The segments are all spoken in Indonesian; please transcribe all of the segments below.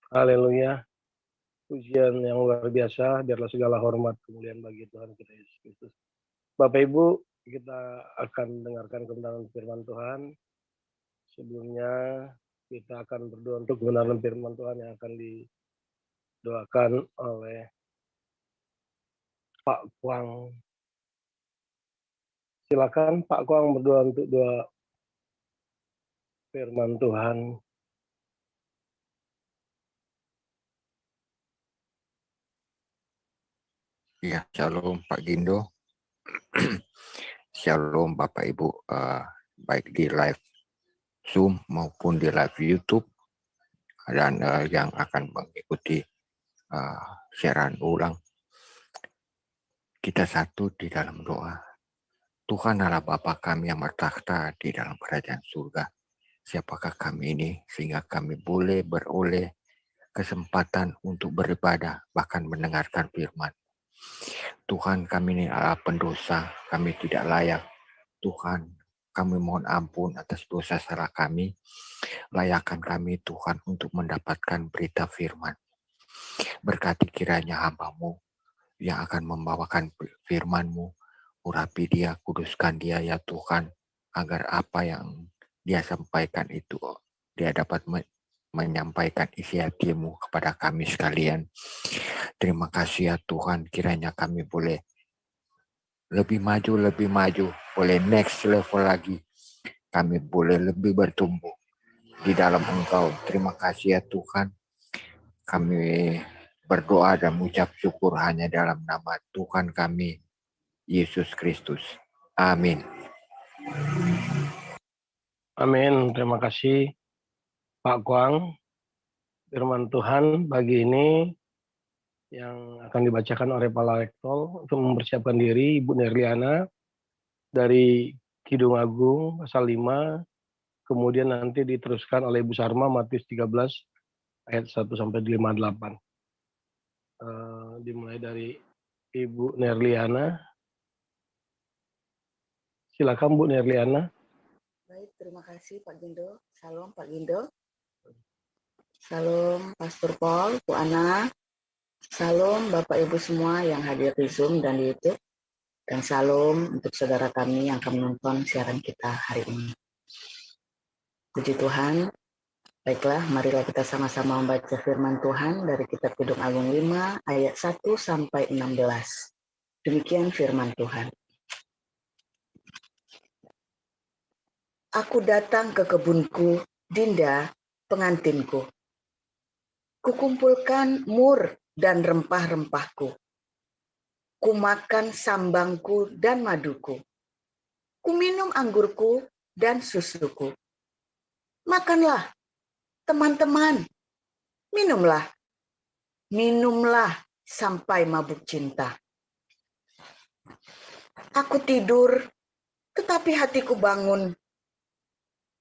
Haleluya. Pujian yang luar biasa, biarlah segala hormat kemuliaan bagi Tuhan kita Yesus Kristus. Bapak Ibu, kita akan dengarkan kebenaran firman Tuhan. Sebelumnya kita akan berdoa untuk kebenaran firman Tuhan yang akan didoakan oleh Pak Kuang. Silakan Pak Kuang berdoa untuk doa firman Tuhan. Ya, shalom Pak Gindo. Shalom Bapak Ibu, baik di live Zoom maupun di live YouTube dan yang akan mengikuti siaran ulang. Kita satu di dalam doa. Tuhan Allah Bapa kami yang bertakhta di dalam kerajaan surga. Siapakah kami ini sehingga kami boleh beroleh kesempatan untuk beribadah bahkan mendengarkan firman. Tuhan, kami ini adalah pendosa, kami tidak layak. Tuhan, kami mohon ampun atas dosa salah kami. Layakkan kami Tuhan untuk mendapatkan berita firman. Berkati kiranya hamba-Mu yang akan membawakan firman-Mu. Urapi dia, kuduskan dia ya Tuhan. Agar apa yang dia sampaikan itu, dia dapat menyampaikan isi hati-Mu kepada kami sekalian. Terima kasih ya Tuhan, kiranya kami boleh lebih maju, boleh next level lagi. Kami boleh lebih bertumbuh di dalam Engkau. Terima kasih ya Tuhan. Kami berdoa dan mengucap syukur hanya dalam nama Tuhan kami, Yesus Kristus. Amin. Amin. Terima kasih Pak Kuang. Firman Tuhan pagi ini yang akan dibacakan oleh Pak Rektor untuk mempersiapkan diri Ibu Nerliana dari Kidung Agung pasal 5, kemudian nanti diteruskan oleh Ibu Sarma Matius 13 ayat 1 sampai 58. Dimulai dari Ibu Nerliana. Silakan Bu Nerliana. Baik, terima kasih Pak Gindo. Salam Pak Gindo. Salam Pastor Paul, Bu Ana. Salam Bapak Ibu semua yang hadir di Zoom dan di YouTube. Dan salam untuk saudara kami yang akan menonton siaran kita hari ini. Puji Tuhan. Baiklah, marilah kita sama-sama membaca firman Tuhan dari kitab Kidung Agung 5 ayat 1 sampai 16. Demikian firman Tuhan. Aku datang ke kebunku, Dinda, pengantinku. Kukumpulkan mur dan rempah-rempahku. Kumakan sambangku dan maduku. Kuminum anggurku dan susuku. Makanlah, teman-teman. Minumlah. Minumlah sampai mabuk cinta. Aku tidur, tetapi hatiku bangun.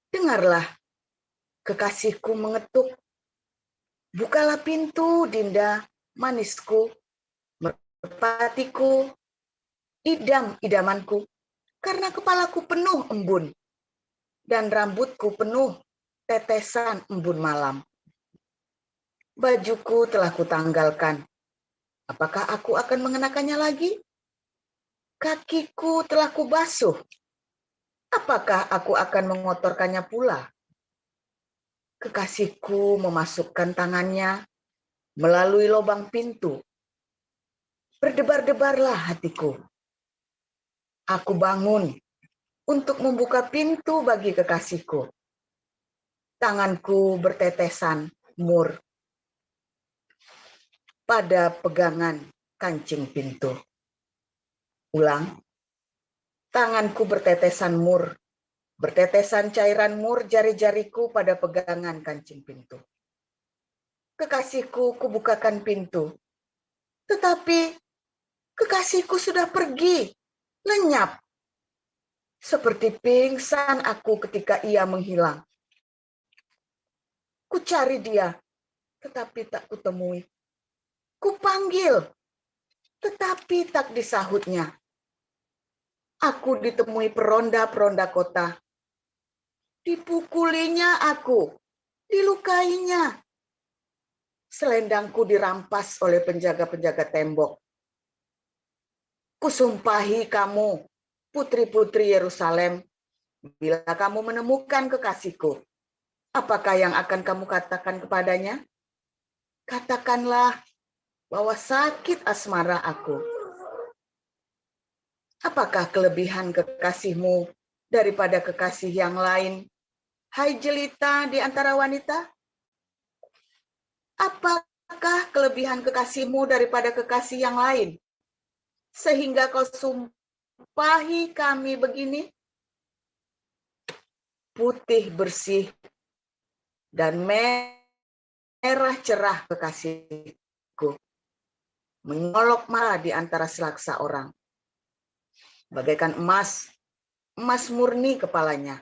Dengarlah, kekasihku mengetuk. Bukalah pintu, Dinda, manisku, merpatiku, idam-idamanku, karena kepalaku penuh embun, dan rambutku penuh tetesan embun malam. Bajuku telah kutanggalkan. Apakah aku akan mengenakannya lagi? Kakiku telah kubasuh. Apakah aku akan mengotorkannya pula? Kekasihku memasukkan tangannya melalui lubang pintu. Berdebar-debarlah hatiku. Aku bangun untuk membuka pintu bagi kekasihku. Tanganku bertetesan mur pada pegangan kancing pintu. Ulang. Tanganku bertetesan mur, bertetesan cairan mur jari-jariku pada pegangan kancing pintu. Kekasihku kubukakan pintu, tetapi kekasihku sudah pergi, lenyap. Seperti pingsan aku ketika ia menghilang. Kucari dia, tetapi tak kutemui. Kupanggil, tetapi tak disahutnya. Aku ditemui peronda-peronda kota. Dipukulinya aku, dilukainya. selendangku dirampas oleh penjaga-penjaga tembok. Kusumpahi kamu, putri-putri Yerusalem, bila kamu menemukan kekasihku, apakah yang akan kamu katakan kepadanya? Katakanlah bahwa sakit asmara aku. Apakah kelebihan kekasihmu daripada kekasih yang lain? Hai jelita di antara wanita? Apakah kelebihan kekasihmu daripada kekasih yang lain? Sehingga kau sumpahi kami begini? Putih bersih dan merah cerah kekasihku, menyolok marah di antara selaksa orang. Bagaikan emas, emas murni kepalanya.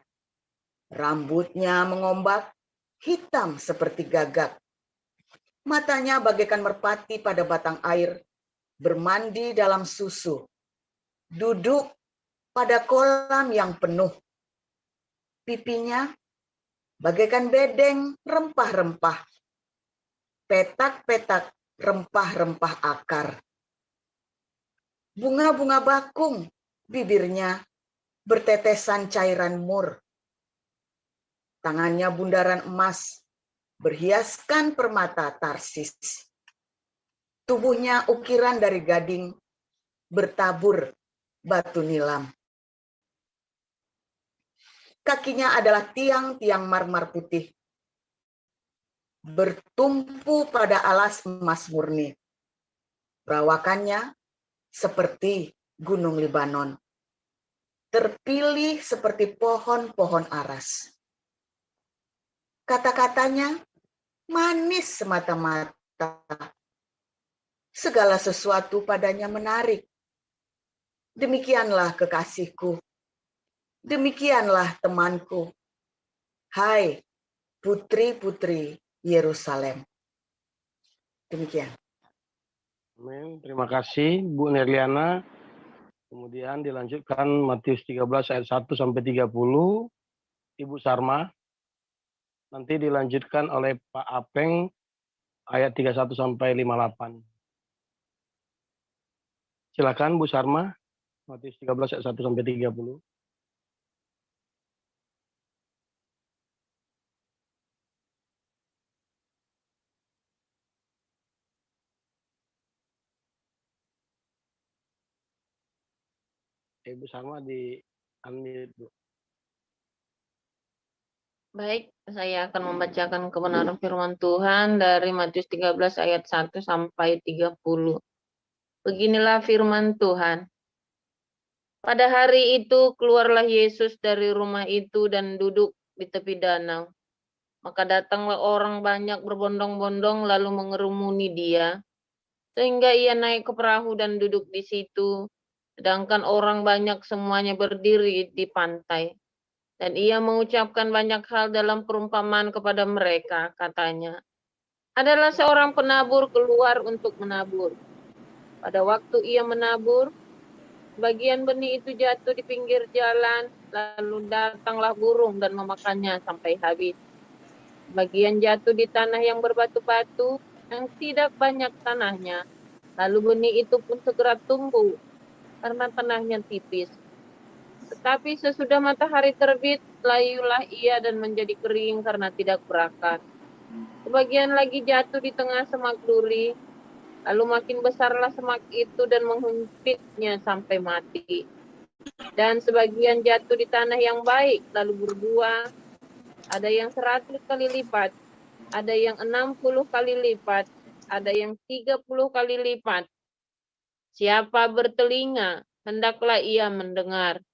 Rambutnya mengombak, hitam seperti gagak. Matanya bagaikan merpati pada batang air, bermandi dalam susu. Duduk pada kolam yang penuh. Pipinya bagaikan bedeng rempah-rempah. Petak-petak rempah-rempah akar. Bunga-bunga bakung, bibirnya bertetesan cairan mur. Tangannya bundaran emas, berhiaskan permata Tarsis. Tubuhnya ukiran dari gading, bertabur batu nilam. Kakinya adalah tiang-tiang marmer putih, bertumpu pada alas emas murni. Perawakannya seperti gunung Libanon, terpilih seperti pohon-pohon aras. Kata-katanya manis semata-mata. Segala sesuatu padanya menarik. Demikianlah kekasihku. Demikianlah temanku. Hai putri-putri Yerusalem. Demikian. Amin. Terima kasih Bu Nerliana. Kemudian dilanjutkan Matius 13 ayat 1 sampai 30. Ibu Sarma. Nanti dilanjutkan oleh Pak Apeng ayat 31 sampai 58. Silakan Bu Sarma. Matius 13 ayat 1 sampai 30. Ibu Sarma di unmute, Bu. Baik, saya akan membacakan kebenaran firman Tuhan dari Matius 13 ayat 1 sampai 30. Beginilah firman Tuhan. Pada hari itu keluarlah Yesus dari rumah itu dan duduk di tepi danau. Maka datanglah orang banyak berbondong-bondong lalu mengerumuni dia, sehingga ia naik ke perahu dan duduk di situ, sedangkan orang banyak semuanya berdiri di pantai. Dan ia mengucapkan banyak hal dalam perumpamaan kepada mereka, katanya. Adalah seorang penabur keluar untuk menabur. Pada waktu ia menabur, bagian benih itu jatuh di pinggir jalan, lalu datanglah burung dan memakannya sampai habis. Bagian jatuh di tanah yang berbatu-batu, yang tidak banyak tanahnya. Lalu benih itu pun segera tumbuh, karena tanahnya tipis. Tetapi sesudah matahari terbit, layulah ia dan menjadi kering karena tidak berakar. Sebagian lagi jatuh di tengah semak duri, lalu makin besarlah semak itu dan menghimpitnya sampai mati. Dan sebagian jatuh di tanah yang baik, lalu berbuah, ada yang 100 kali lipat, ada yang 60 kali lipat, ada yang 30 kali lipat. Siapa bertelinga, hendaklah ia mendengar.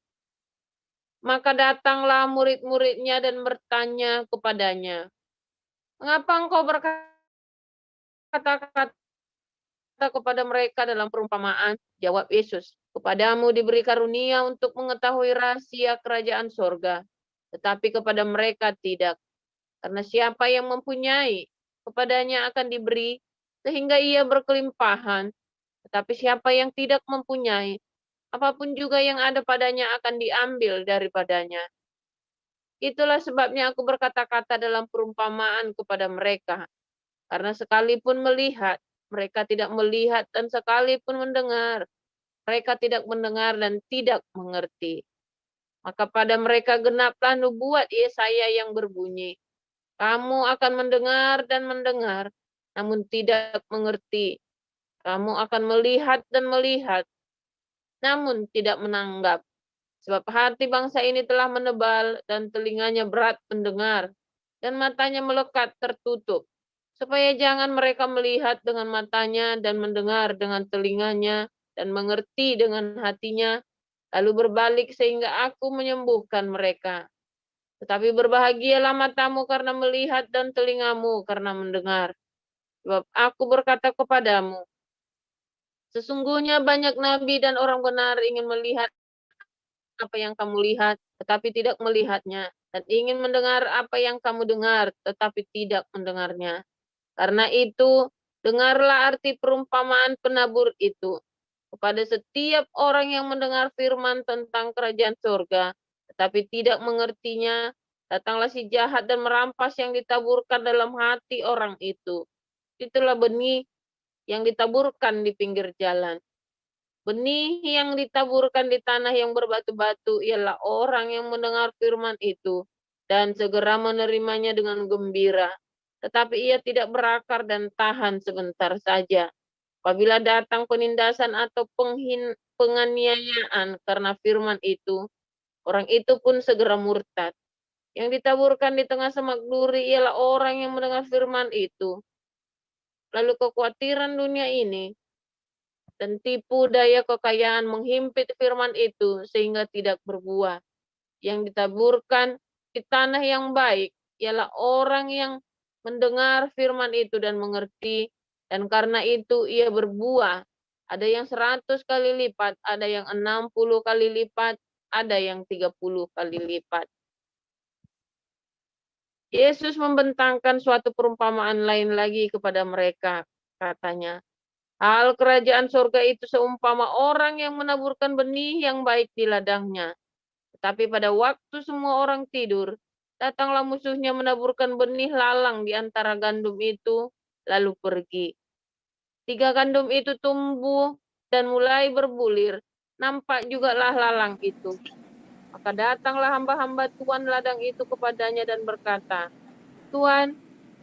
Maka datanglah murid-muridnya dan bertanya kepadanya, "Mengapa engkau berkata-kata kepada mereka dalam perumpamaan?" Jawab Yesus, "Kepadamu diberi karunia untuk mengetahui rahasia kerajaan sorga, tetapi kepada mereka tidak. Karena siapa yang mempunyai, kepadanya akan diberi, sehingga ia berkelimpahan. Tetapi siapa yang tidak mempunyai, apapun juga yang ada padanya akan diambil daripadanya. Itulah sebabnya aku berkata-kata dalam perumpamaan kepada mereka. Karena sekalipun melihat, mereka tidak melihat, dan sekalipun mendengar, mereka tidak mendengar dan tidak mengerti. Maka pada mereka genaplah nubuat Yesaya yang berbunyi, kamu akan mendengar dan mendengar, namun tidak mengerti. Kamu akan melihat dan melihat, namun tidak menanggap. Sebab hati bangsa ini telah menebal dan telinganya berat mendengar, dan matanya melekat tertutup, supaya jangan mereka melihat dengan matanya dan mendengar dengan telinganya dan mengerti dengan hatinya, lalu berbalik sehingga aku menyembuhkan mereka. Tetapi berbahagialah matamu karena melihat dan telingamu karena mendengar. Sebab aku berkata kepadamu, sesungguhnya banyak nabi dan orang benar ingin melihat apa yang kamu lihat, tetapi tidak melihatnya, dan ingin mendengar apa yang kamu dengar, tetapi tidak mendengarnya. Karena itu, dengarlah arti perumpamaan penabur itu. Kepada setiap orang yang mendengar firman tentang kerajaan surga, tetapi tidak mengertinya, datanglah si jahat dan merampas yang ditaburkan dalam hati orang itu. Itulah benih yang ditaburkan di pinggir jalan. Benih yang ditaburkan di tanah yang berbatu-batu ialah orang yang mendengar firman itu dan segera menerimanya dengan gembira. Tetapi ia tidak berakar dan tahan sebentar saja. Apabila datang penindasan atau penganiayaan karena firman itu, orang itu pun segera murtad. Yang ditaburkan di tengah semak duri ialah orang yang mendengar firman itu. Lalu kekhawatiran dunia ini dan tipu daya kekayaan menghimpit firman itu sehingga tidak berbuah. Yang ditaburkan di tanah yang baik ialah orang yang mendengar firman itu dan mengerti, dan karena itu ia berbuah. Ada yang 100 kali lipat, ada yang 60 kali lipat, ada yang 30 kali lipat. Yesus membentangkan suatu perumpamaan lain lagi kepada mereka, katanya, hal kerajaan surga itu seumpama orang yang menaburkan benih yang baik di ladangnya. Tetapi pada waktu semua orang tidur, datanglah musuhnya menaburkan benih lalang di antara gandum itu, lalu pergi. 3 gandum itu tumbuh dan mulai berbulir, nampak jugalah lalang itu. Maka datanglah hamba-hamba Tuan ladang itu kepadanya dan berkata, Tuan,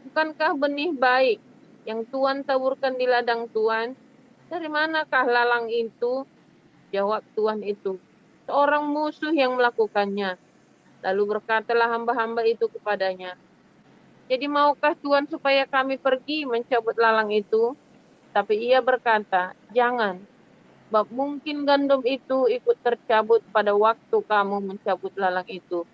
bukankah benih baik yang Tuan taburkan di ladang Tuan? Dari manakah lalang itu? Jawab Tuan itu, seorang musuh yang melakukannya. Lalu berkatalah hamba-hamba itu kepadanya, jadi maukah Tuan supaya kami pergi mencabut lalang itu? Tapi ia berkata, jangan, sebab mungkin gandum itu ikut tercabut pada waktu kamu mencabut lalang itu.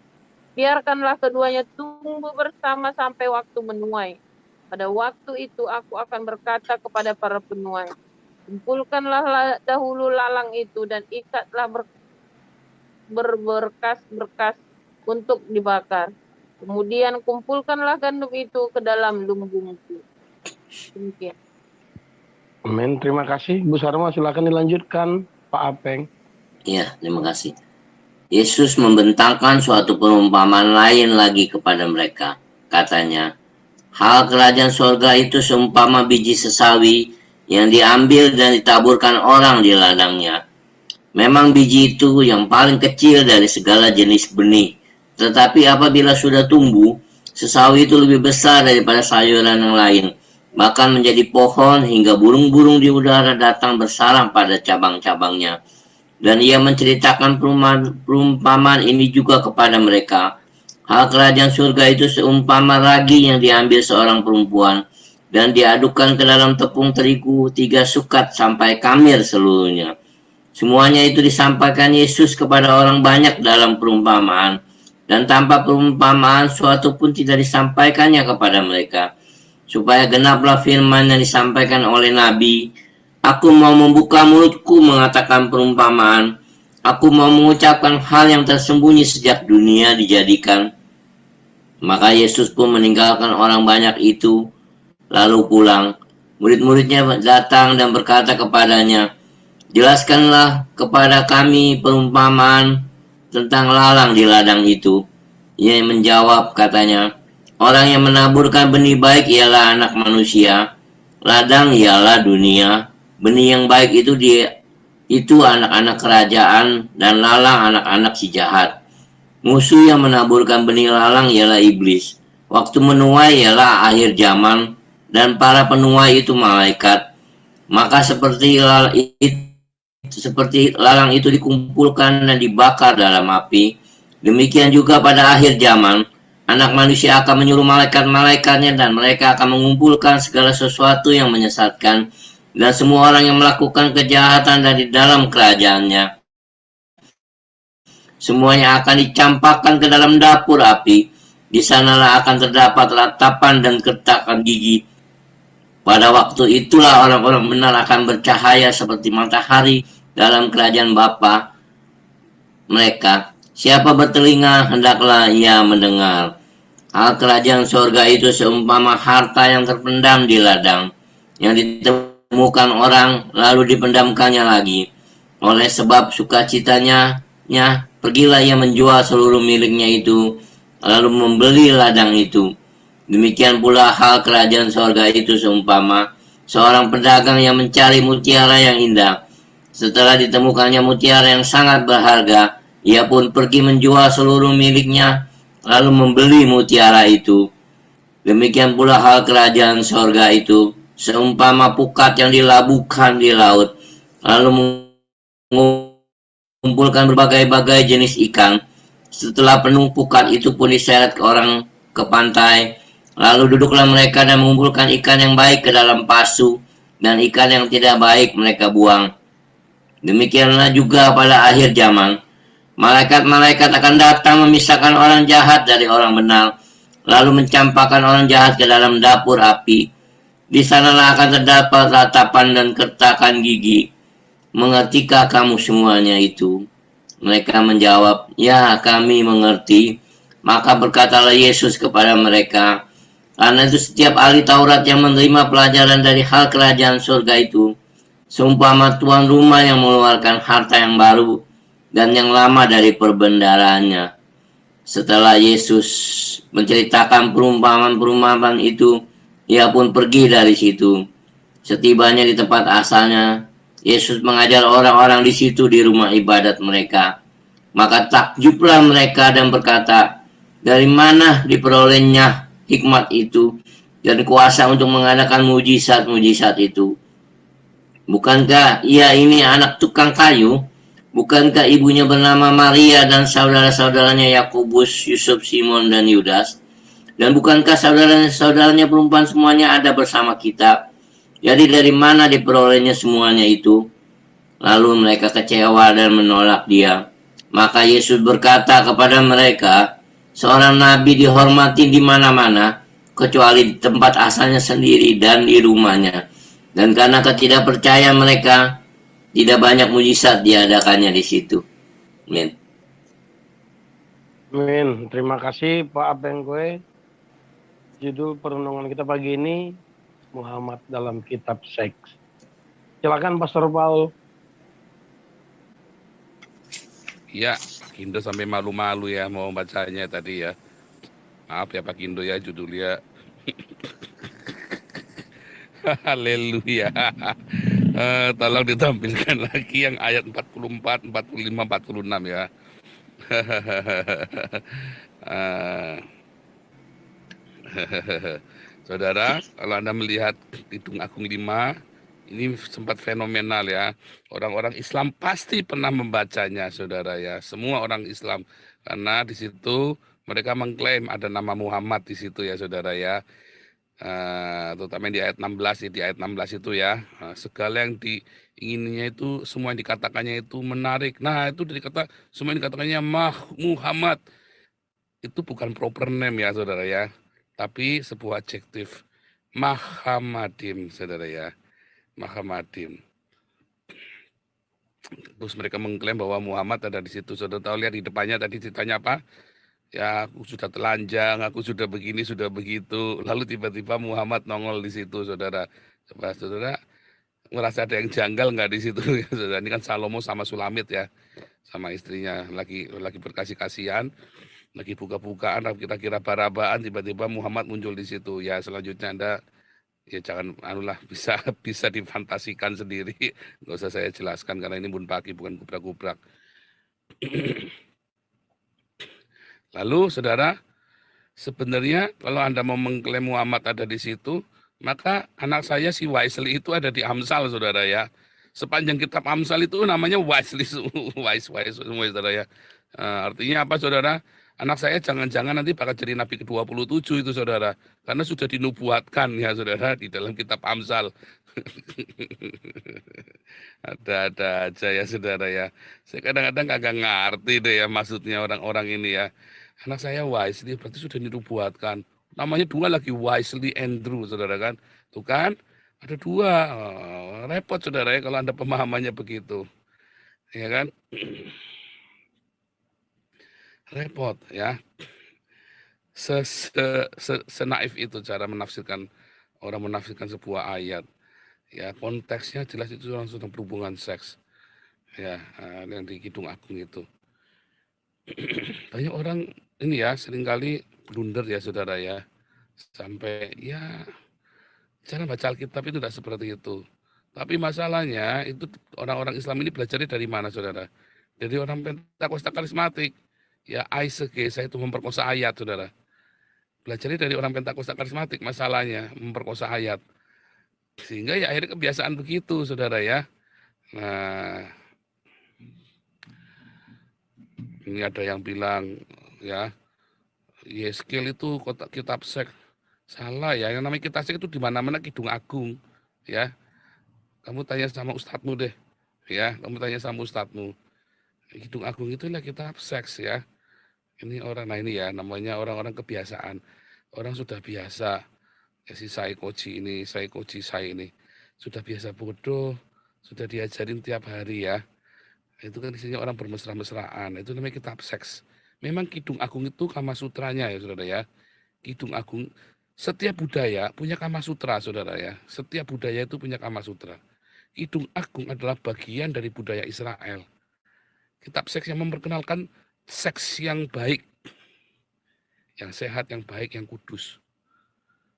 Biarkanlah keduanya tumbuh bersama sampai waktu menuai. Pada waktu itu aku akan berkata kepada para penuai, kumpulkanlah dahulu lalang itu dan ikatlah berberkas-berkas untuk dibakar. Kemudian kumpulkanlah gandum itu ke dalam lumbungku. Demikian. Amin. Terima kasih. Bu Sarma, silakan dilanjutkan. Pak Apeng. Ya, terima kasih. Yesus membentangkan suatu perumpamaan lain lagi kepada mereka. Katanya, hal kerajaan surga itu seumpama biji sesawi yang diambil dan ditaburkan orang di ladangnya. Memang biji itu yang paling kecil dari segala jenis benih. Tetapi apabila sudah tumbuh, sesawi itu lebih besar daripada sayuran yang lain. Bahkan menjadi pohon hingga burung-burung di udara datang bersarang pada cabang-cabangnya. Dan ia menceritakan perumpamaan ini juga kepada mereka. Hal kerajaan surga itu seumpama ragi yang diambil seorang perempuan dan diadukkan ke dalam tepung terigu 3 sukat sampai kamir seluruhnya. Semuanya itu disampaikan Yesus kepada orang banyak dalam perumpamaan, dan tanpa perumpamaan suatu pun tidak disampaikannya kepada mereka, supaya genaplah firman yang disampaikan oleh Nabi, aku mau membuka mulutku mengatakan perumpamaan, aku mau mengucapkan hal yang tersembunyi sejak dunia dijadikan. Maka Yesus pun meninggalkan orang banyak itu, lalu pulang. Murid-muridnya datang dan berkata kepadanya, jelaskanlah kepada kami perumpamaan tentang lalang di ladang itu. Ia menjawab, katanya, Orang yang menaburkan benih baik ialah anak manusia, ladang ialah dunia. Benih yang baik itu anak-anak kerajaan, dan lalang anak-anak si jahat. Musuh yang menaburkan benih lalang ialah iblis. Waktu menuai ialah akhir zaman, dan para penuai itu malaikat. Maka seperti lalang itu dikumpulkan dan dibakar dalam api, demikian juga pada akhir zaman, anak manusia akan menyuruh malaikat-malaikatnya dan mereka akan mengumpulkan segala sesuatu yang menyesatkan dan semua orang yang melakukan kejahatan dari dalam kerajaannya. Semuanya akan dicampakkan ke dalam dapur api. Di sanalah akan terdapat ratapan dan kertakan gigi. Pada waktu itulah orang-orang benar akan bercahaya seperti matahari dalam kerajaan Bapa mereka. Siapa bertelinga, hendaklah ia mendengar. Hal kerajaan sorga itu seumpama harta yang terpendam di ladang, yang ditemukan orang, lalu dipendamkannya lagi. Oleh sebab sukacitanya, pergilah ia menjual seluruh miliknya itu, lalu membeli ladang itu. Demikian pula hal kerajaan sorga itu seumpama seorang pedagang yang mencari mutiara yang indah. Setelah ditemukannya mutiara yang sangat berharga, ia pun pergi menjual seluruh miliknya, lalu membeli mutiara itu. Demikian pula hal kerajaan sorga itu seumpama pukat yang dilabuhkan di laut, lalu mengumpulkan berbagai-bagai jenis ikan. Setelah penuh, pukat itu pun diseret ke pantai. Lalu duduklah mereka dan mengumpulkan ikan yang baik ke dalam pasu, dan ikan yang tidak baik mereka buang. Demikianlah juga pada akhir zaman. Malaikat-malaikat akan datang memisahkan orang jahat dari orang benar, lalu mencampakkan orang jahat ke dalam dapur api. Di sanalah akan terdapat ratapan dan kertakan gigi. Mengertikah kamu semuanya itu? Mereka menjawab, ya kami mengerti. Maka berkatalah Yesus kepada mereka, karena itu setiap ahli Taurat yang menerima pelajaran dari hal kerajaan surga itu, seumpama tuan rumah yang mengeluarkan harta yang baru dan yang lama dari perbendaraannya. Setelah Yesus menceritakan perumpamaan-perumpamaan itu, ia pun pergi dari situ. Setibanya di tempat asalnya, Yesus mengajar orang-orang di situ di rumah ibadat mereka. Maka takjublah mereka dan berkata, dari mana diperolehnya hikmat itu dan kuasa untuk mengadakan mujizat-mujizat itu? Bukankah ia ini anak tukang kayu? Bukankah ibunya bernama Maria dan saudara-saudaranya Yakobus, Yusuf, Simon, dan Yudas? Dan bukankah saudara-saudaranya perempuan semuanya ada bersama kita? Jadi dari mana diperolehnya semuanya itu? Lalu mereka kecewa dan menolak dia. Maka Yesus berkata kepada mereka, seorang nabi dihormati di mana-mana, kecuali di tempat asalnya sendiri dan di rumahnya. Dan karena ketidakpercayaan mereka, tidak banyak mujizat diadakannya di situ. Amin. Amin. Terima kasih Pak Abenggoe. Judul perenungan kita pagi ini, Muhammad dalam kitab seks. Silakan Pastor Paul. Ya, Pak Kindo sampai malu-malu ya mau bacanya tadi ya. Maaf ya Pak Kindo ya judulnya. Haleluya. Tolong ditampilkan lagi yang ayat 44, 45, 46 ya. Saudara, kalau Anda melihat Kidung Agung 5, ini sempat fenomenal ya. Orang-orang Islam pasti pernah membacanya, saudara ya. Semua orang Islam, karena di situ mereka mengklaim ada nama Muhammad di situ ya, saudara ya. Terutama di ayat 16 ya, di ayat 16 itu ya. Segala yang diingininya itu, semua yang dikatakannya itu menarik. Nah, itu dikata semua yang dikatakannya Muhammad. Itu bukan proper name ya, saudara ya. Tapi sebuah adjektif. Mahamadim, saudara ya. Mahamadim. Terus mereka mengklaim bahwa Muhammad ada di situ. Saudara tahu lihat di depannya tadi ditanya apa? Ya, aku sudah telanjang, aku sudah begini, sudah begitu. Lalu tiba-tiba Muhammad nongol di situ, saudara. Coba saudara merasa ada yang janggal nggak di situ? Saudara, ini kan Salomo sama Sulamit ya, sama istrinya lagi berkasih-kasihan. lagi buka-bukaan, kita kira barabaan, tiba-tiba Muhammad muncul di situ. Ya selanjutnya Anda ya jangan anulah bisa difantasikan sendiri, nggak usah saya jelaskan karena ini bun pagi bukan gubrak-gubrak. Lalu saudara, sebenarnya kalau Anda mau mengklaim Muhammad ada di situ, maka anak saya si Wisely itu ada di Amsal saudara ya. Sepanjang kitab Amsal itu namanya Wisely wise semua saudara ya. Artinya apa saudara? Anak saya jangan-jangan nanti bakal jadi nabi ke-27 itu saudara. Karena sudah dinubuatkan ya saudara di dalam kitab Amsal. Ada-ada aja ya saudara ya. Saya kadang-kadang kagak ngerti deh ya maksudnya orang-orang ini ya. Anak saya Wisely berarti sudah dinubuatkan. Namanya dua lagi Wisely Andrew saudara kan. Tuh kan ada dua. Repot saudara ya kalau Anda pemahamannya begitu. Ya kan? Repot ya. Senaif itu cara menafsirkan orang menafsirkan sebuah ayat. Ya, konteksnya jelas itu langsung berhubungan seks. Ya, yang di Kidung Agung itu. Banyak orang ini ya seringkali blunder ya saudara ya. Sampai ya cara baca Alkitab itu tidak seperti itu. Tapi masalahnya itu orang-orang Islam ini belajarnya dari mana saudara? Dari orang Pentakosta karismatik. Ya, saya itu memperkosa ayat saudara. Belajarnya dari orang Pentakosta karismatik masalahnya memperkosa ayat. Sehingga ya akhirnya kebiasaan begitu saudara ya. Nah, ini ada yang bilang ya Yeskel itu kitab seks. Salah ya, yang namanya kitab seks itu di mana-mana Kidung Agung ya. Kamu tanya sama ustadzmu deh ya, kamu tanya sama ustadzmu. Kidung Agung itu lah kitab seks ya. Ini orang, nah ini ya namanya orang-orang kebiasaan. Orang sudah biasa, ya si Saikoji ini sudah biasa bodoh, sudah diajarin tiap hari ya. Itu kan isinya orang bermesra-mesraan, itu namanya kitab seks. Memang Kidung Agung itu Kama Sutranya ya saudara ya. Kidung Agung, setiap budaya punya Kama Sutra saudara ya. Setiap budaya itu punya Kama Sutra. Kidung Agung adalah bagian dari budaya Israel. Kitab seks yang memperkenalkan seks yang baik, yang sehat, yang baik, yang kudus.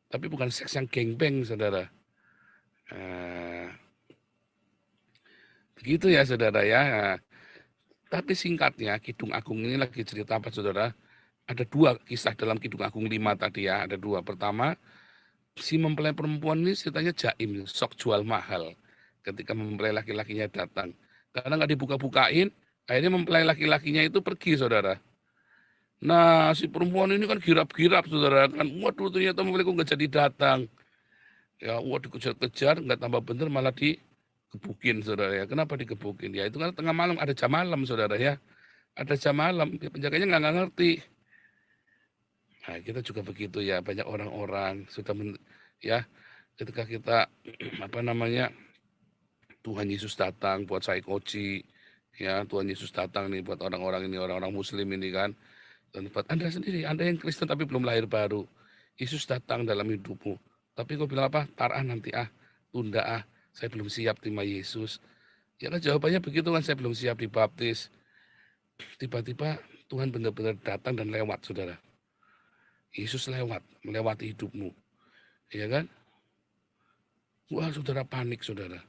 Tapi bukan seks yang gengbeng, saudara. Begitu ya, saudara ya. Tapi singkatnya, Kidung Agung ini lagi cerita apa, saudara? Ada dua kisah dalam Kidung Agung 5 tadi ya. Ada dua. Pertama, si mempelai perempuan ini ceritanya jaim, sok jual mahal. Ketika mempelai laki-lakinya datang. Karena nggak dibuka-bukain, akhirnya mempelai laki-lakinya itu pergi, saudara. Nah, si perempuan ini kan girap-girap, saudara. Kan, waduh, ternyata mempelaiku nggak jadi datang. Ya, waduh, dikejar-kejar, nggak tambah bener, malah digebukin, saudara ya. Kenapa digebukin? Ya, itu kan tengah malam, ada jam malam, saudara ya. Ada jam malam, ya, penjaganya nggak ngerti. Nah, kita juga begitu ya, banyak orang-orang sudah ya, ketika kita apa namanya Tuhan Yesus datang buat Saikoji, ya Tuhan Yesus datang nih buat orang-orang ini, orang-orang Muslim ini kan, dan buat Anda sendiri, Anda yang Kristen tapi belum lahir baru, Yesus datang dalam hidupmu, tapi kau bilang apa? Tar nanti tunda saya belum siap terima Yesus. Ya kan jawabannya begitu kan, saya belum siap dibaptis. Tiba-tiba Tuhan benar-benar datang dan lewat, saudara. Yesus melewati hidupmu, ya kan? Wah, saudara panik, saudara.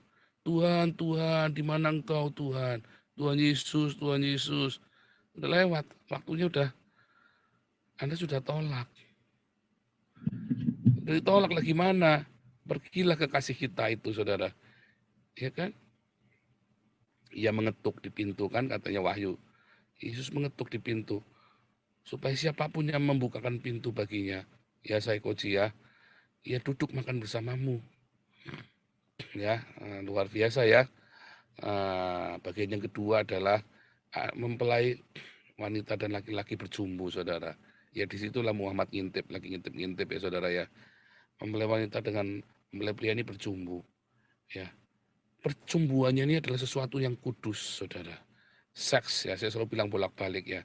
Tuhan, Tuhan, di mana engkau, Tuhan? Tuhan Yesus, Tuhan Yesus. Udah lewat, waktunya udah. Anda sudah tolak. Udah ditolak lagi mana? Pergilah ke kasih kita itu, saudara. Ya kan? Ia mengetuk di pintu kan, katanya Wahyu. Yesus mengetuk di pintu. Supaya siapapun yang membukakan pintu baginya, ya Saikoji ya, ia duduk makan bersamamu. Ya, luar biasa ya. Bagian yang kedua adalah mempelai wanita dan laki-laki berjumbu, saudara. Ya disitulah Muhammad ngintip, lagi ngintip ya saudara ya. Mempelai wanita dengan mempelai pria ini berjumbu. Ya, percumbuannya ini adalah sesuatu yang kudus, saudara. Seks ya, saya selalu bilang bolak-balik ya.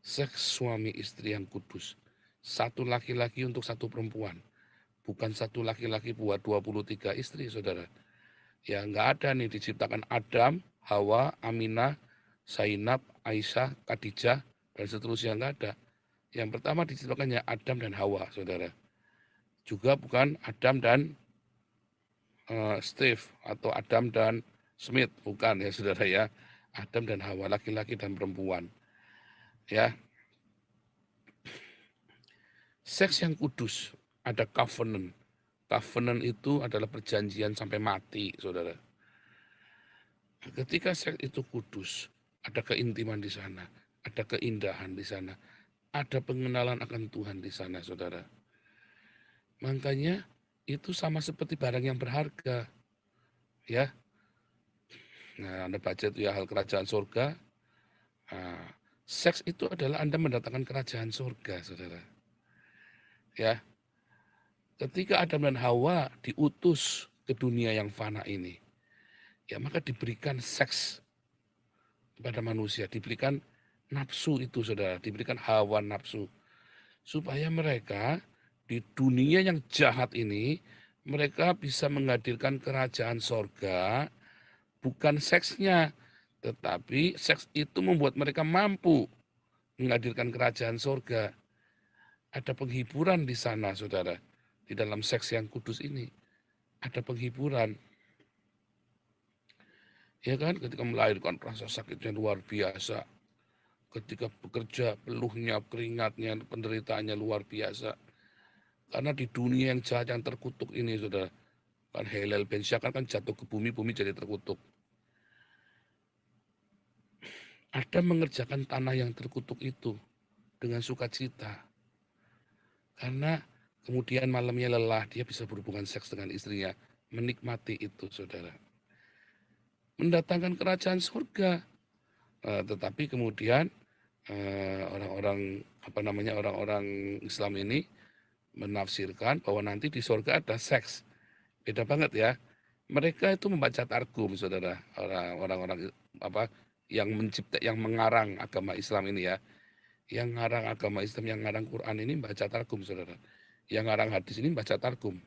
Seks suami istri yang kudus. Satu laki-laki untuk satu perempuan. Bukan satu laki-laki buat 23 istri, saudara. Ya nggak ada nih diciptakan Adam, Hawa, Aminah, Zainab, Aisyah, Khadijah, dan seterusnya nggak ada. Yang pertama diciptakannya Adam dan Hawa, saudara. Juga bukan Adam dan Steve atau Adam dan Smith, bukan ya saudara ya. Adam dan Hawa, laki-laki dan perempuan. Ya. Seks yang kudus, ada covenant. Covenant itu adalah perjanjian sampai mati, saudara. Ketika seks itu kudus, ada keintiman di sana, ada keindahan di sana, ada pengenalan akan Tuhan di sana, saudara. Makanya itu sama seperti barang yang berharga, ya. Nah, Anda baca itu ya hal kerajaan surga. Nah, seks itu adalah Anda mendatangkan kerajaan surga, saudara. Ya, ketika Adam dan Hawa diutus ke dunia yang fana ini, ya maka diberikan seks kepada manusia, diberikan nafsu itu, saudara, diberikan hawa nafsu, supaya mereka di dunia yang jahat ini, mereka bisa menghadirkan kerajaan sorga, bukan seksnya, tetapi seks itu membuat mereka mampu menghadirkan kerajaan sorga. Ada penghiburan di sana, saudara, di dalam seks yang kudus ini. Ada penghiburan. Ya kan, ketika melahirkan rasa sakitnya luar biasa. Ketika bekerja, peluhnya, keringatnya, penderitaannya luar biasa. Karena di dunia yang jahat, yang terkutuk ini, saudara, kan Hillel ben Syakar kan jatuh ke bumi, bumi jadi terkutuk. Ada mengerjakan tanah yang terkutuk itu dengan sukacita. Karena kemudian malamnya lelah, dia bisa berhubungan seks dengan istrinya. Menikmati itu, saudara. Mendatangkan kerajaan surga. Tetapi kemudian orang-orang Islam ini menafsirkan bahwa nanti di surga ada seks. Beda banget ya. Mereka itu membaca targum, saudara. Orang-orang yang mengarang agama Islam ini ya. Yang ngarang agama Islam, yang ngarang Quran ini baca targum, saudara. Yang ngarang hadis ini baca targum.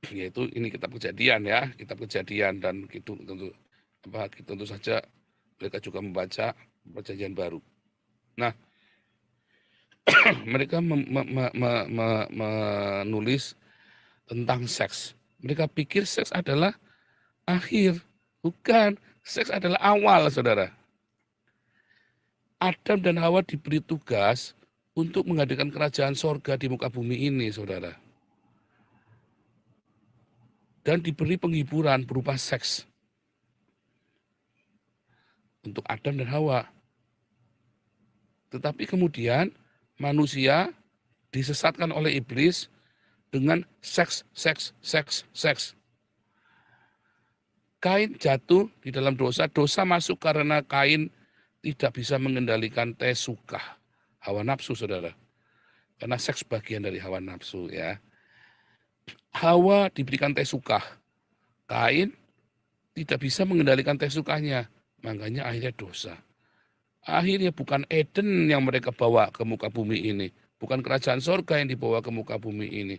Yaitu ini kitab Kejadian ya, kitab Kejadian, dan itu tentu saja mereka juga membaca Perjanjian Baru. Nah, mereka menulis tentang seks. Mereka pikir seks adalah akhir, bukan. Seks adalah awal, saudara. Adam dan Hawa diberi tugas untuk menghadirkan kerajaan sorga di muka bumi ini, saudara. Dan diberi penghiburan berupa seks untuk Adam dan Hawa. Tetapi kemudian manusia disesatkan oleh iblis dengan seks. Kain jatuh di dalam dosa. Dosa masuk karena Kain tidak bisa mengendalikan tesukah, hawa nafsu, saudara. Karena seks bagian dari hawa nafsu ya. Hawa diberikan tesukah. Kain tidak bisa mengendalikan tesukahnya. Makanya akhirnya dosa. Akhirnya bukan Eden yang mereka bawa ke muka bumi ini. Bukan kerajaan surga yang dibawa ke muka bumi ini.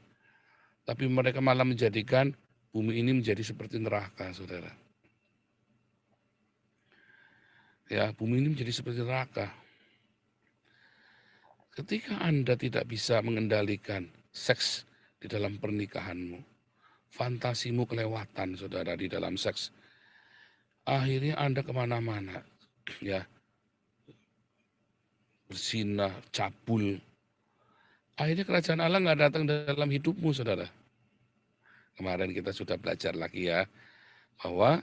Tapi mereka malah menjadikan bumi ini menjadi seperti neraka, saudara. Ya, bumi ini menjadi seperti neraka. Ketika Anda tidak bisa mengendalikan seks di dalam pernikahanmu, fantasimu kelewatan, saudara, di dalam seks, akhirnya Anda kemana-mana, ya, bersinah, cabul. Akhirnya kerajaan Allah nggak datang dalam hidupmu, saudara. Kemarin kita sudah belajar lagi ya, bahwa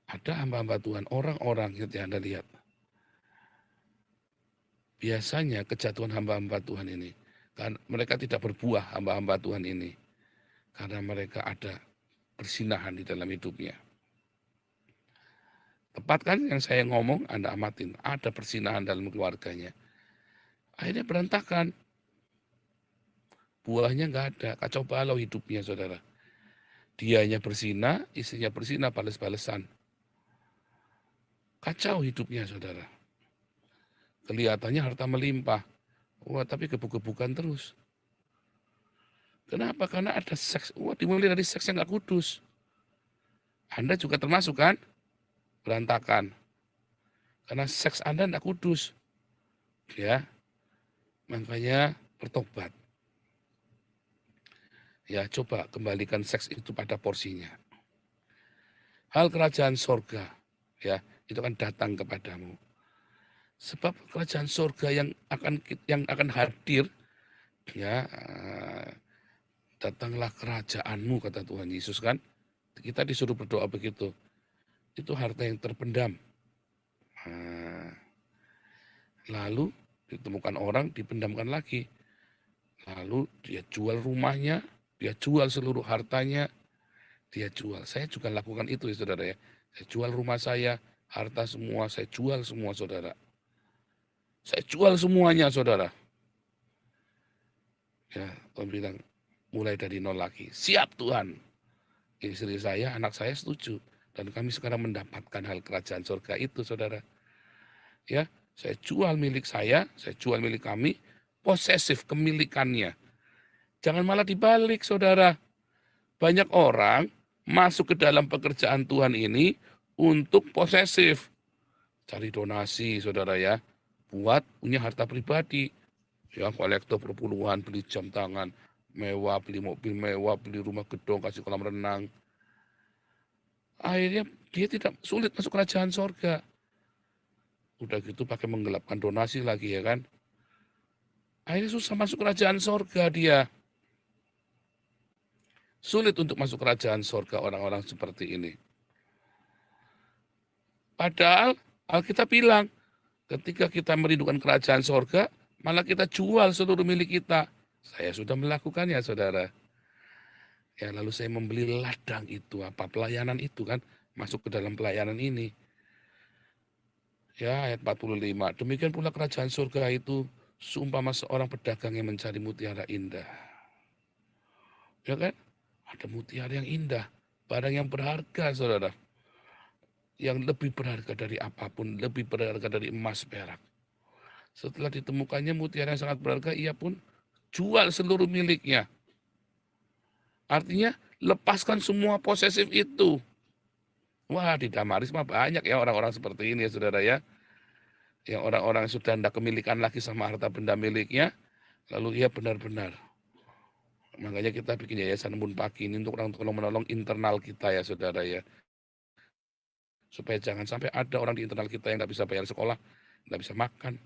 ada hamba-hamba Tuhan, orang-orang yang Anda lihat. Biasanya kejatuhan hamba-hamba Tuhan ini, kan mereka tidak berbuah hamba-hamba Tuhan ini, karena mereka ada persinahan di dalam hidupnya. Tepat kan yang saya ngomong, Anda amatin, ada persinahan dalam keluarganya. Akhirnya berantakan. Buahnya nggak ada, kacau balau hidupnya, saudara. Dianya bersinah, istrinya bersinah, bales-balesan. Kacau hidupnya, saudara. Kelihatannya harta melimpah. Wah, tapi gebuk-gebukan terus. Kenapa? Karena ada seks. Wah, dimulai dari seks yang gak kudus. Anda juga termasuk kan? Berantakan. Karena seks Anda tidak kudus. Ya, makanya bertobat. Ya, coba kembalikan seks itu pada porsinya. Hal kerajaan sorga, ya, itu akan datang kepadamu. Sebab kerajaan sorga yang akan hadir, ya, datanglah kerajaanmu, kata Tuhan Yesus kan. Kita disuruh berdoa begitu. Itu harta yang terpendam. Lalu ditemukan orang, dipendamkan lagi. Lalu dia jual rumahnya, dia jual seluruh hartanya, dia jual. Saya juga lakukan itu ya saudara ya. Saya jual rumah saya, harta semua, saya jual semua saudara. Saya jual semuanya saudara. Ya, Tuhan bilang, mulai dari nol lagi. Siap Tuhan. Istri saya, anak saya setuju. Dan kami sekarang mendapatkan hal kerajaan surga itu saudara. Ya, saya jual milik saya jual milik kami, posesif kemilikannya. Jangan malah dibalik saudara. Banyak orang masuk ke dalam pekerjaan Tuhan ini untuk posesif. Cari donasi saudara ya, buat punya harta pribadi. Ya, kolektor perpuluhan, beli jam tangan mewah, beli mobil mewah, beli rumah gedung, kasih kolam renang. Akhirnya dia tidak sulit masuk kerajaan sorga. Udah gitu pakai menggelapkan donasi lagi ya kan. Akhirnya susah masuk kerajaan sorga dia. Sulit untuk masuk kerajaan sorga orang-orang seperti ini. Padahal Alkitab bilang, ketika kita merindukan kerajaan sorga, malah kita jual seluruh milik kita. Saya sudah melakukannya, saudara. Ya, lalu saya membeli ladang itu, pelayanan itu kan, masuk ke dalam pelayanan ini. Ya, ayat 45. Demikian pula kerajaan surga itu, seumpama seorang pedagang yang mencari mutiara indah. Ya kan? Ada mutiara yang indah, barang yang berharga, saudara. Yang lebih berharga dari apapun, lebih berharga dari emas perak. Setelah ditemukannya mutiara yang sangat berharga, ia pun jual seluruh miliknya. Artinya, lepaskan semua posesif itu. Wah, di Damaris mah banyak ya orang-orang seperti ini ya, saudara ya. Yang orang-orang sudah tidak kemilikan lagi sama harta benda miliknya, lalu ia benar-benar. Makanya kita bikin yayasan Embun Pagi ini untuk menolong internal kita ya, saudara ya. Supaya jangan sampai ada orang di internal kita yang nggak bisa bayar sekolah, nggak bisa makan.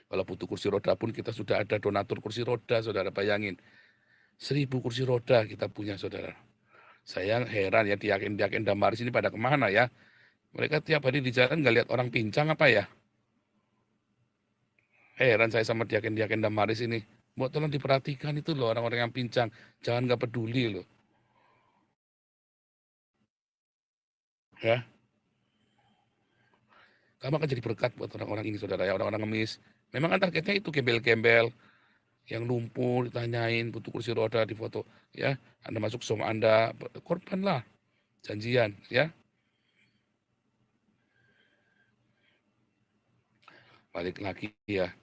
Kalau butuh kursi roda pun kita sudah ada donatur kursi roda, saudara, bayangin. 1000 kursi roda kita punya, saudara. Saya heran ya, diaken Damaris ini pada kemana ya. Mereka tiap hari di jalan nggak lihat orang pincang apa ya. Heran saya sama diaken Damaris ini. Mau tolong diperhatikan itu loh orang-orang yang pincang. Jangan nggak peduli loh. Ya. Kamu akan jadi berkat buat orang-orang ini, saudara ya, orang-orang ngemis. Memang kan targetnya itu gembel-gembel. Yang lumpuh ditanyain, butuh kursi roda, difoto. Ya, Anda masuk sama Anda, korban lah. Janjian, ya. Balik lagi ya.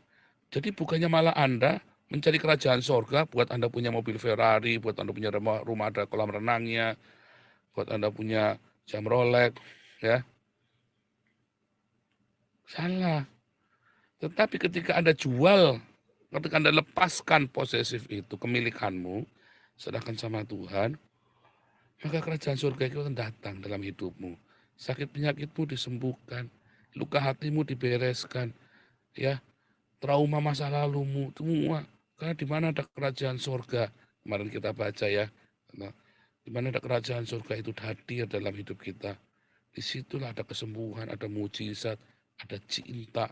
Jadi bukannya malah Anda mencari kerajaan sorga, buat Anda punya mobil Ferrari, buat Anda punya rumah ada kolam renangnya, buat Anda punya jam Rolex, ya. Salah. Tetapi ketika Anda jual, ketika Anda lepaskan posesif itu, kemilikanmu, serahkan sama Tuhan, maka kerajaan surga itu akan datang dalam hidupmu. Sakit penyakitmu disembuhkan, luka hatimu dibereskan, ya, trauma masa lalumu, semua. Karena di mana ada kerajaan surga, kemarin kita baca ya, nah, di mana ada kerajaan surga itu hadir dalam hidup kita. Disitulah ada kesembuhan, ada mujizat, ada cinta.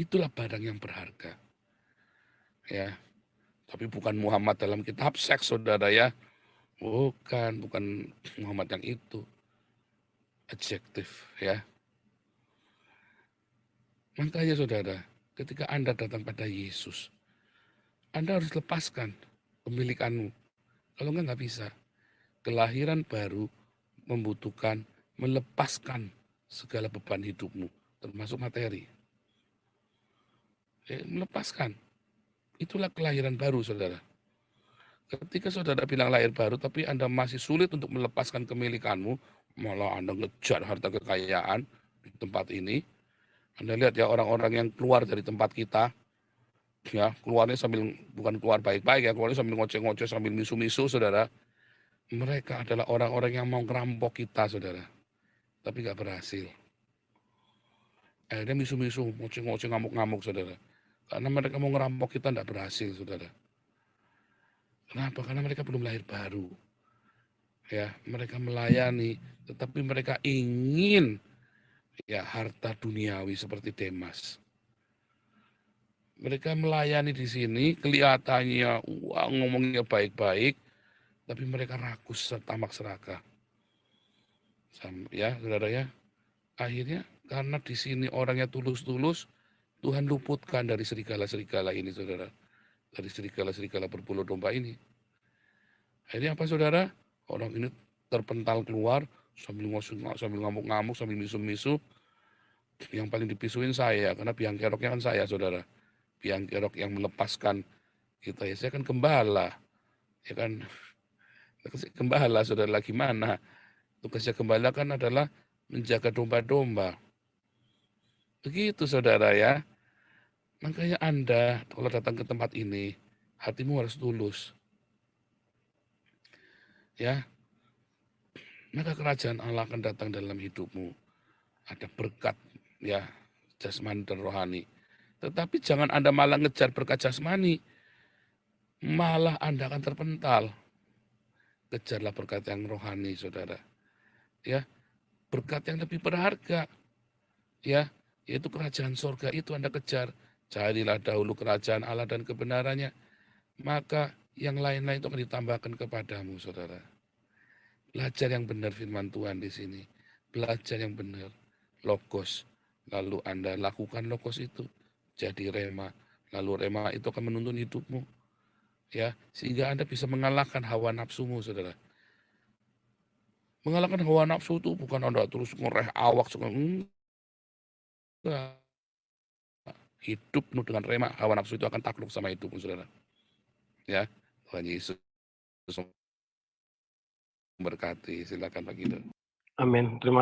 Itulah barang yang berharga. Ya, tapi bukan Muhammad dalam kitab seks, saudara ya. Bukan Muhammad yang itu. Adjektif ya. Makanya saudara, ketika Anda datang pada Yesus, Anda harus lepaskan pemilikanmu. Kalau enggak bisa. Kelahiran baru membutuhkan melepaskan segala beban hidupmu, termasuk materi. Melepaskan. Itulah kelahiran baru, saudara. Ketika saudara bilang lahir baru, tapi Anda masih sulit untuk melepaskan kemilikanmu, malah Anda ngejar harta kekayaan di tempat ini. Anda lihat ya orang-orang yang keluar dari tempat kita, ya keluarnya sambil bukan keluar baik-baik ya, keluarnya sambil ngoceh-ngoceh, sambil misu-misu, saudara. Mereka adalah orang-orang yang mau ngerampok kita, saudara, tapi nggak berhasil. Akhirnya misu-misu, ngoceh-ngoceh, ngamuk-ngamuk, saudara. Karena mereka mau ngerampok kita nggak berhasil, saudara. Kenapa? Karena mereka belum lahir baru. Ya, mereka melayani, tetapi mereka ingin ya harta duniawi seperti Demas. Mereka melayani di sini, kelihatannya wah, ngomongnya baik-baik, tapi mereka rakus tamak serakah. Ya, saudara ya. Akhirnya karena di sini orangnya tulus-tulus, Tuhan luputkan dari serigala-serigala ini, saudara. Dari serigala-serigala berbulu domba ini. Akhirnya apa, saudara? Orang ini terpental keluar, sambil ngamuk-ngamuk, sambil misu-misu. Yang paling dipisuin saya, karena biang keroknya kan saya, saudara. Biang kerok yang melepaskan kita ya, saya kan gembala. Ya kan, gembala, saudara, gimana? Tugasnya gembala kan adalah menjaga domba-domba. Begitu, saudara ya. Makanya Anda kalau datang ke tempat ini, hatimu harus tulus. Ya, maka kerajaan Allah akan datang dalam hidupmu. Ada berkat ya jasmani dan rohani. Tetapi jangan Anda malah ngejar berkat jasmani. Malah Anda akan terpental. Kejarlah berkat yang rohani, saudara. Ya, berkat yang lebih berharga. Ya, yaitu kerajaan surga itu Anda kejar. Carilah dahulu kerajaan Allah dan kebenarannya. Maka yang lain-lain itu akan ditambahkan kepadamu, saudara. Belajar yang benar firman Tuhan di sini. Belajar yang benar. Logos. Lalu Anda lakukan logos itu. Jadi rema. Lalu rema itu akan menuntun hidupmu. Ya, sehingga Anda bisa mengalahkan hawa nafsumu, saudara. Mengalahkan hawa nafsu itu bukan Anda terus ngoreh awak. Enggak. Hidup penuh dengan rema, hawa nafsu itu akan takluk sama hidupmu, saudara. Ya, Tuhan Yesus berkati. Silakan Pak Guido. Amin. Terima